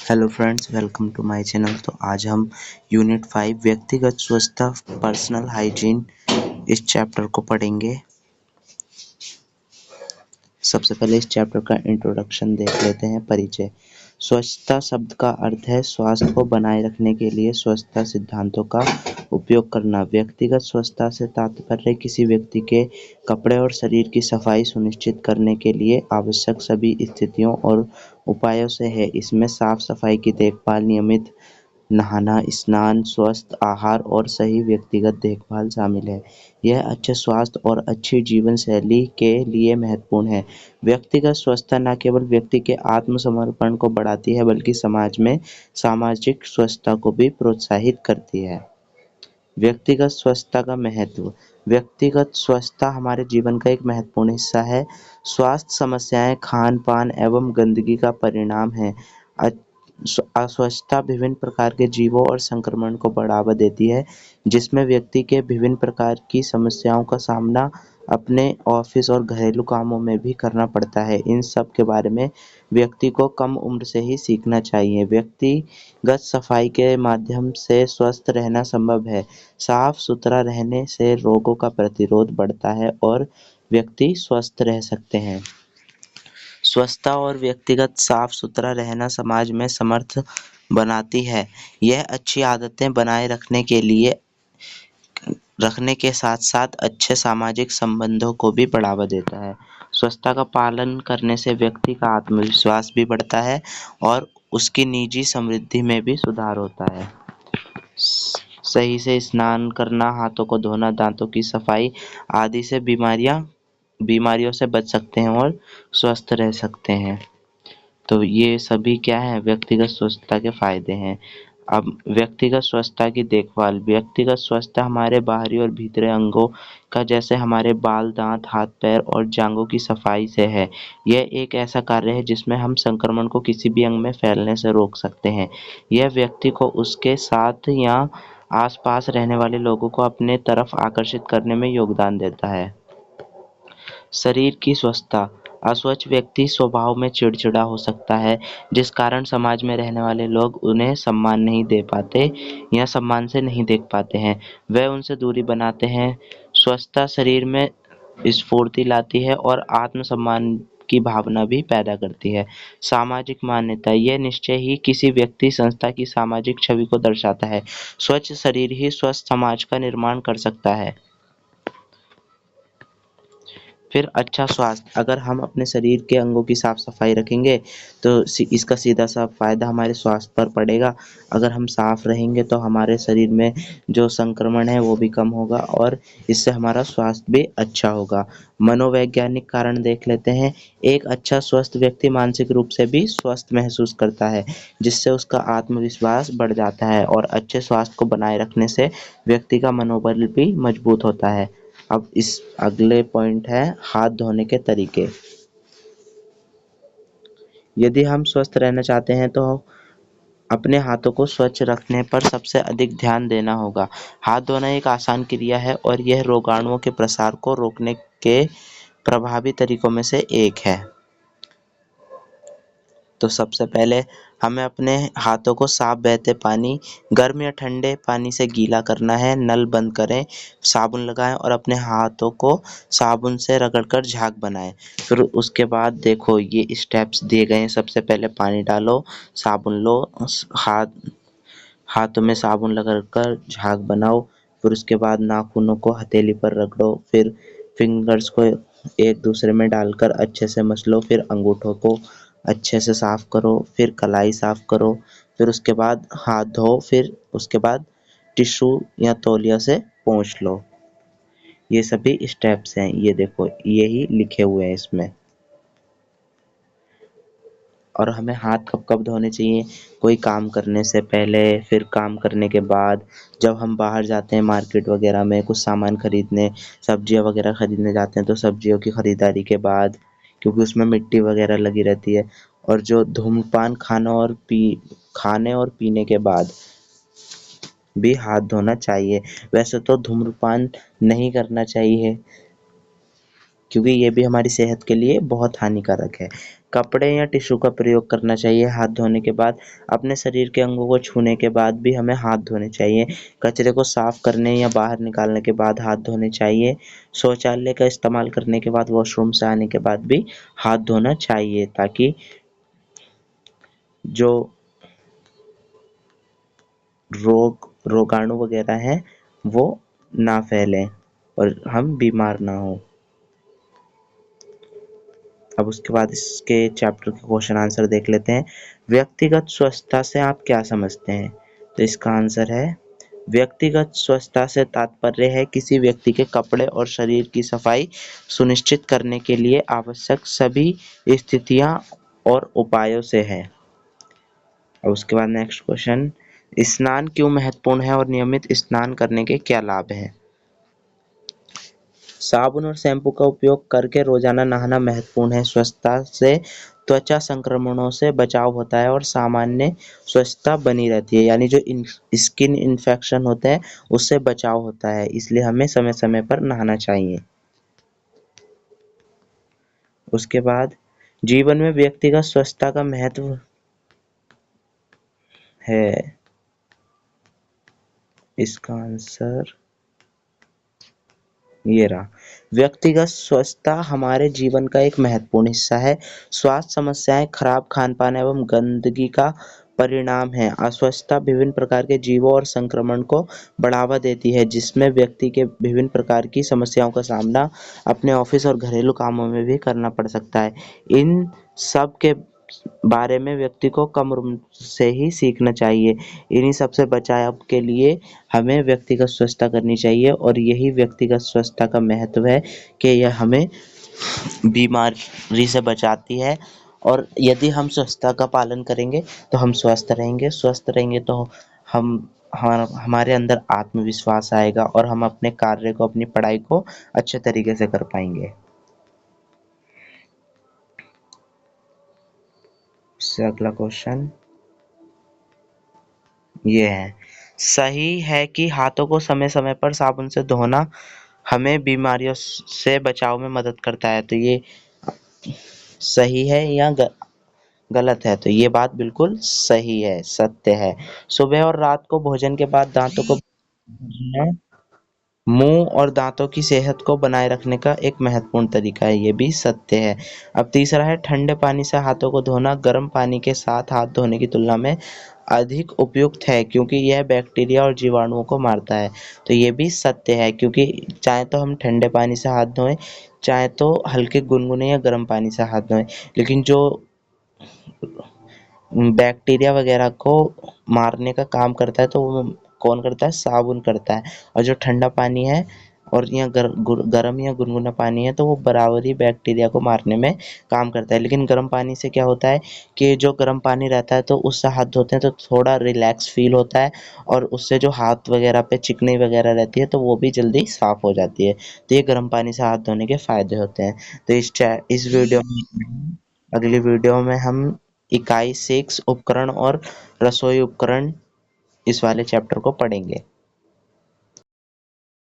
Hello friends, welcome to my channel. तो आज हम यूनिट 5 व्यक्तिगत स्वच्छता पर्सनल हाइजीन इस चैप्टर को पढ़ेंगे। सबसे पहले इस चैप्टर का इंट्रोडक्शन देख लेते हैं। परिचय। स्वच्छता शब्द का अर्थ है स्वास्थ्य को बनाए रखने के लिए स्वच्छता सिद्धांतों का उपयोग करना। व्यक्तिगत स्वच्छता से तात्पर्य किसी व्यक्ति के कपड़े और शरीर की सफाई सुनिश्चित करने के लिए आवश्यक सभी स्थितियों और उपायों से है। इसमें साफ सफाई की देखभाल, नियमित नहाना, स्नान, स्वस्थ आहार और सही व्यक्तिगत देखभाल शामिल है। यह अच्छे स्वास्थ्य और अच्छी जीवन शैली के लिए महत्वपूर्ण है। व्यक्तिगत स्वच्छता न केवल व्यक्ति के आत्मसमर्पण को बढ़ाती है बल्कि समाज में सामाजिक स्वच्छता को भी प्रोत्साहित करती है। व्यक्तिगत स्वच्छता का महत्व। व्यक्तिगत स्वच्छता हमारे जीवन का एक महत्वपूर्ण हिस्सा है। स्वास्थ्य समस्याएं खान पान एवं गंदगी का परिणाम है। अस्वच्छता विभिन्न प्रकार के जीवों और संक्रमण को बढ़ावा देती है, जिसमें व्यक्ति के विभिन्न प्रकार की समस्याओं का सामना अपने ऑफिस और घरेलू कामों में भी करना पड़ता है। इन सब के बारे में व्यक्ति को कम उम्र से ही सीखना चाहिए। व्यक्तिगत सफाई के माध्यम से स्वस्थ रहना संभव है। साफ सुथरा रहने से रोगों का प्रतिरोध बढ़ता है और व्यक्ति स्वस्थ रह सकते हैं। स्वच्छता और व्यक्तिगत साफ सुथरा रहना समाज में समर्थ बनाती है। यह अच्छी आदतें बनाए रखने के साथ साथ अच्छे सामाजिक संबंधों को भी बढ़ावा देता है। स्वच्छता का पालन करने से व्यक्ति का आत्मविश्वास भी बढ़ता है और उसकी निजी समृद्धि में भी सुधार होता है। सही से स्नान करना, हाथों को धोना, दांतों की सफाई आदि से बीमारियों से बच सकते हैं और स्वस्थ रह सकते हैं। तो ये सभी क्या है, व्यक्तिगत स्वच्छता के फायदे हैं। अब व्यक्तिगत स्वच्छता की देखभाल। व्यक्तिगत स्वच्छता हमारे बाहरी और भीतरी अंगों का, जैसे हमारे बाल, दांत, हाथ पैर और जांघों की सफाई से है। यह एक ऐसा कार्य है जिसमें हम संक्रमण को किसी भी अंग में फैलने से रोक सकते हैं। यह व्यक्ति को उसके साथ या आसपास रहने वाले लोगों को अपने तरफ आकर्षित करने में योगदान देता है। शरीर की स्वच्छता। अस्वच्छ व्यक्ति स्वभाव में चिड़चिड़ा हो सकता है, जिस कारण समाज में रहने वाले लोग उन्हें सम्मान नहीं दे पाते या सम्मान से नहीं देख पाते हैं। वे उनसे दूरी बनाते हैं। स्वच्छता शरीर में स्फूर्ति लाती है और आत्मसम्मान की भावना भी पैदा करती है। सामाजिक मान्यता। यह निश्चय ही किसी व्यक्ति संस्था की सामाजिक छवि को दर्शाता है। स्वच्छ शरीर ही स्वस्थ समाज का निर्माण कर सकता है। फिर अच्छा स्वास्थ्य। अगर हम अपने शरीर के अंगों की साफ सफाई रखेंगे तो इसका सीधा सा फायदा हमारे स्वास्थ्य पर पड़ेगा। अगर हम साफ रहेंगे तो हमारे शरीर में जो संक्रमण है वो भी कम होगा और इससे हमारा स्वास्थ्य भी अच्छा होगा। मनोवैज्ञानिक कारण देख लेते हैं। एक अच्छा स्वस्थ व्यक्ति मानसिक रूप से भी स्वस्थ महसूस करता है, जिससे उसका आत्मविश्वास बढ़ जाता है और अच्छे स्वास्थ्य को बनाए रखने से व्यक्ति का मनोबल भी मजबूत होता है। अब इस अगले पॉइंट है हाथ धोने के तरीके। यदि हम स्वस्थ रहना चाहते हैं तो अपने हाथों को स्वच्छ रखने पर सबसे अधिक ध्यान देना होगा। हाथ धोना एक आसान क्रिया है और यह रोगाणुओं के प्रसार को रोकने के प्रभावी तरीकों में से एक है। तो सबसे पहले हमें अपने हाथों को साफ बहते पानी, गर्म या ठंडे पानी से गीला करना है। नल बंद करें, साबुन लगाएं और अपने हाथों को साबुन से रगड़कर झाग बनाएं। फिर उसके बाद देखो ये स्टेप्स दिए गए हैं। सबसे पहले पानी डालो, साबुन लो, हाथों में साबुन लगाकर झाग बनाओ। फिर उसके बाद नाखूनों को हथेली पर रगड़ो। फिर फिंगर्स को एक दूसरे में डालकर अच्छे से मसलो। फिर अंगूठों को अच्छे से साफ करो। फिर कलाई साफ करो। फिर उसके बाद हाथ धो। फिर उसके बाद टिश्यू या तौलिया से पोंछ लो। ये सभी स्टेप्स हैं, ये देखो यही लिखे हुए हैं इसमें। और हमें हाथ कब कब धोने चाहिए, कोई काम करने से पहले, फिर काम करने के बाद, जब हम बाहर जाते हैं मार्केट वगैरह में कुछ सामान खरीदने, सब्जियां वगैरह खरीदने जाते हैं तो सब्जियों की खरीदारी के बाद, क्योंकि उसमें मिट्टी वगैरह लगी रहती है। और जो धूम्रपान खाने और पीने के बाद भी हाथ धोना चाहिए। वैसे तो धूम्रपान नहीं करना चाहिए क्योंकि ये भी हमारी सेहत के लिए बहुत हानिकारक है। कपड़े या टिश्यू का प्रयोग करना चाहिए हाथ धोने के बाद। अपने शरीर के अंगों को छूने के बाद भी हमें हाथ धोने चाहिए। कचरे को साफ करने या बाहर निकालने के बाद हाथ धोने चाहिए। शौचालय का इस्तेमाल करने के बाद, वॉशरूम से आने के बाद भी हाथ धोना चाहिए, ताकि जो रोगाणु वगैरह हैं वो ना फैलें और हम बीमार ना हो। अब उसके बाद इसके चैप्टर के क्वेश्चन आंसर देख लेते हैं। व्यक्तिगत स्वच्छता से आप क्या समझते हैं? तो इसका आंसर है, व्यक्तिगत स्वच्छता से तात्पर्य है किसी व्यक्ति के कपड़े और शरीर की सफाई सुनिश्चित करने के लिए आवश्यक सभी स्थितियां और उपायों से है। और उसके बाद नेक्स्ट क्वेश्चन, स्नान क्यों महत्वपूर्ण है और नियमित स्नान करने के क्या लाभ हैं? साबुन और शैम्पू का उपयोग करके रोजाना नहाना महत्वपूर्ण है। स्वच्छता से त्वचा संक्रमणों से बचाव होता है और सामान्य स्वच्छता बनी रहती है, यानी जो स्किन इन्फेक्शन होते हैं उससे बचाव होता है, इसलिए हमें समय समय पर नहाना चाहिए। उसके बाद जीवन में व्यक्तिगत स्वच्छता का महत्व है। इसका आंसर ये रहा, व्यक्तिगत स्वच्छता हमारे जीवन का एक महत्वपूर्ण हिस्सा है। स्वास्थ्य समस्याएं खराब खान-पान एवं गंदगी का परिणाम है। अस्वच्छता विभिन्न प्रकार के जीवों और संक्रमण को बढ़ावा देती है, जिसमें व्यक्ति के विभिन्न प्रकार की समस्याओं का सामना अपने ऑफिस और घरेलू कामों में भी करना पड़ सकता है। इन सब के बारे में व्यक्ति को कम उम्र से ही सीखना चाहिए। इन्हीं सबसे बचाव के लिए हमें व्यक्तिगत स्वच्छता करनी चाहिए, और यही व्यक्तिगत स्वच्छता का महत्व है कि यह हमें बीमारी से बचाती है। और यदि हम स्वच्छता का पालन करेंगे तो हम स्वस्थ रहेंगे, स्वस्थ रहेंगे तो हम हमारे अंदर आत्मविश्वास आएगा और हम अपने कार्य को, अपनी पढ़ाई को अच्छे तरीके से कर पाएंगे। इससे अगला क्वेश्चन ये है, सही है कि हाथों को समय समय पर साबुन से धोना हमें बीमारियों से बचाव में मदद करता है? तो ये सही है या गलत है? तो ये बात बिल्कुल सही है, सत्य है। सुबह और रात को भोजन के बाद दांतों को धोना मुंह और दांतों की सेहत को बनाए रखने का एक महत्वपूर्ण तरीका है, ये भी सत्य है। अब तीसरा है, ठंडे पानी से हाथों को धोना गर्म पानी के साथ हाथ धोने की तुलना में अधिक उपयुक्त है, क्योंकि यह बैक्टीरिया और जीवाणुओं को मारता है। तो ये भी सत्य है, क्योंकि चाहे तो हम ठंडे पानी से हाथ धोएं, चाहे तो हल्के गुनगुने या गर्म पानी से हाथ धोएं, लेकिन जो बैक्टीरिया वगैरह को मारने का काम करता है तो वो कौन करता है? साबुन करता है। और जो ठंडा पानी है और या गर्म या गुनगुना पानी है तो वो बराबर ही बैक्टीरिया को मारने में काम करता है। लेकिन गर्म पानी से क्या होता है कि जो गर्म पानी रहता है तो उससे हाथ धोते हैं तो थोड़ा रिलैक्स फील होता है, और उससे जो हाथ वगैरह पे चिकनी वगैरह रहती है तो वो भी जल्दी साफ हो जाती है। तो ये गर्म पानी से हाथ धोने के फायदे होते हैं। तो इस वीडियो में, अगली वीडियो में हम इकाई 6 उपकरण और रसोई उपकरण, इस वाले चैप्टर को पढ़ेंगे।